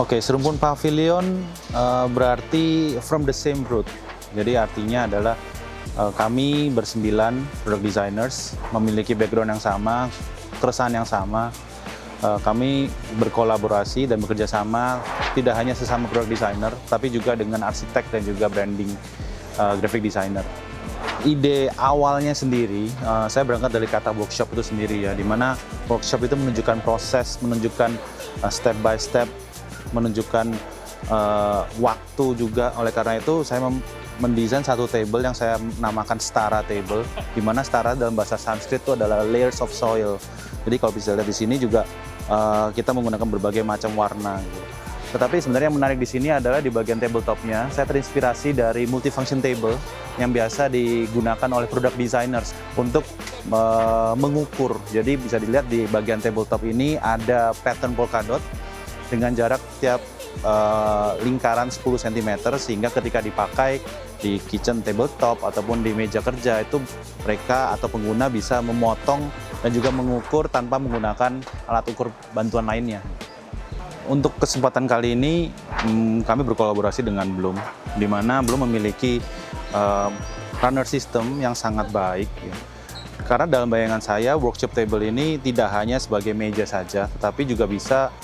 Oke, serumpun pavilion berarti from the same root. Jadi artinya adalah kami bersembilan product designers memiliki background yang sama, keresahan yang sama. Kami berkolaborasi dan bekerja sama tidak hanya sesama product designer, tapi juga dengan arsitek dan juga branding graphic designer. Ide awalnya sendiri, saya berangkat dari kata workshop itu sendiri ya, di mana workshop itu menunjukkan proses, menunjukkan step by step, menunjukkan waktu juga. Oleh karena itu saya mendesain satu table yang saya namakan Stara Table, di mana Stara dalam bahasa Sanskrit itu adalah layers of soil. Jadi kalau bisa lihat di sini juga kita menggunakan berbagai macam warna gitu. Tetapi sebenarnya yang menarik di sini adalah di bagian tabletopnya, saya terinspirasi dari multifunction table yang biasa digunakan oleh product designers untuk mengukur. Jadi bisa dilihat di bagian tabletop ini ada pattern polkadot dengan jarak tiap lingkaran 10 cm, sehingga ketika dipakai di kitchen tabletop ataupun di meja kerja itu mereka atau pengguna bisa memotong dan juga mengukur tanpa menggunakan alat ukur bantuan lainnya. Untuk kesempatan kali ini kami berkolaborasi dengan Bloom, di mana Bloom memiliki runner system yang sangat baik ya. Karena dalam bayangan saya workshop table ini tidak hanya sebagai meja saja, tetapi juga bisa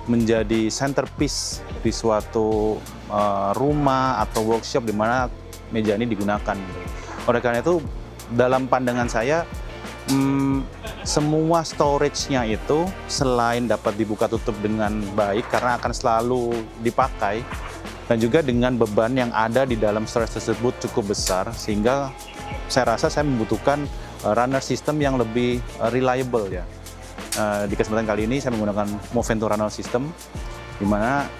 menjadi centerpiece di suatu rumah atau workshop di mana meja ini digunakan. Oleh karena itu, dalam pandangan saya, semua storage-nya itu selain dapat dibuka tutup dengan baik karena akan selalu dipakai, dan juga dengan beban yang ada di dalam storage tersebut cukup besar, sehingga saya rasa saya membutuhkan runner system yang lebih reliable ya. Di kesempatan kali ini saya menggunakan Movento runner system, di mana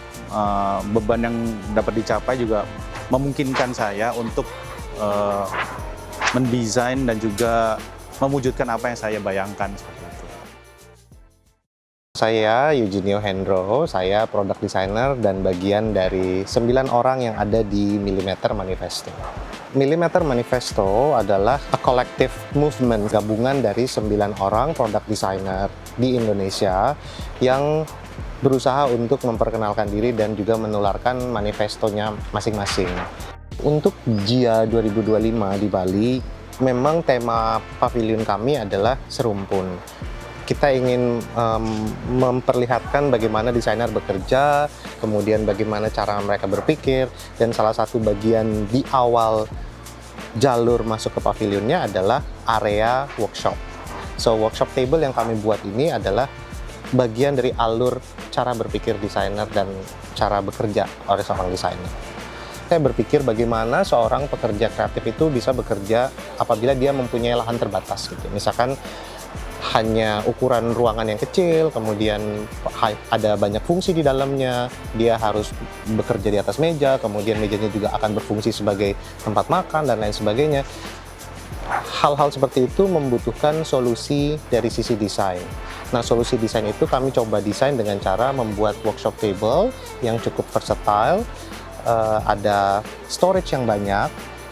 beban yang dapat dicapai juga memungkinkan saya untuk mendesain dan juga mewujudkan apa yang saya bayangkan seperti itu. Saya Eugenio Hendro, saya product designer dan bagian dari 9 orang yang ada di Millimeter Manifesto. Millimeter Manifesto adalah a collective movement, gabungan dari 9 orang product designer di Indonesia yang berusaha untuk memperkenalkan diri dan juga menularkan manifestonya masing-masing. Untuk JIA 2025 di Bali, memang tema pavilion kami adalah serumpun. Kita ingin memperlihatkan bagaimana desainer bekerja, kemudian bagaimana cara mereka berpikir, dan salah satu bagian di awal jalur masuk ke pavilionnya adalah area workshop. So, workshop table yang kami buat ini adalah bagian dari alur cara berpikir desainer dan cara bekerja oleh seorang desainer. Saya berpikir bagaimana seorang pekerja kreatif itu bisa bekerja apabila dia mempunyai lahan terbatas gitu. Misalkan hanya ukuran ruangan yang kecil, kemudian ada banyak fungsi di dalamnya, dia harus bekerja di atas meja, kemudian mejanya juga akan berfungsi sebagai tempat makan dan lain sebagainya. Hal-hal seperti itu membutuhkan solusi dari sisi desain. Nah, solusi desain itu kami coba desain dengan cara membuat workshop table yang cukup versatile, ada storage yang banyak,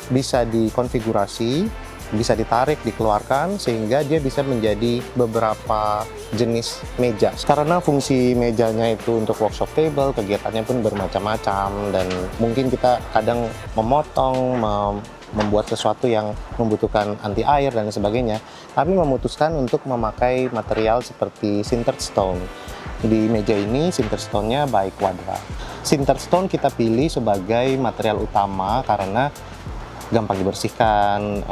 bisa dikonfigurasi, bisa ditarik, dikeluarkan, sehingga dia bisa menjadi beberapa jenis meja. Karena fungsi mejanya itu untuk workshop table, kegiatannya pun bermacam-macam, dan mungkin kita kadang memotong, membuat sesuatu yang membutuhkan anti air dan sebagainya. Kami memutuskan untuk memakai material seperti sintered stone. Di meja ini sintered stone-nya by Quadra. Sintered stone kita pilih sebagai material utama karena gampang dibersihkan,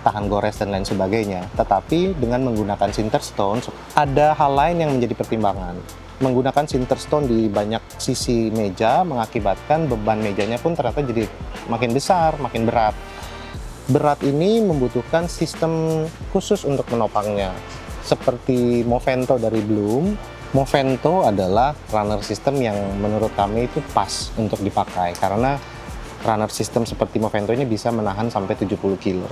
tahan gores dan lain sebagainya. Tetapi dengan menggunakan sintered stone, ada hal lain yang menjadi pertimbangan. Menggunakan sintered stone di banyak sisi meja mengakibatkan beban mejanya pun ternyata jadi makin besar, makin berat. Berat ini membutuhkan sistem khusus untuk menopangnya. Seperti Movento dari Bloom, Movento adalah runner system yang menurut kami itu pas untuk dipakai karena runner system seperti Movento ini bisa menahan sampai 70 kilo.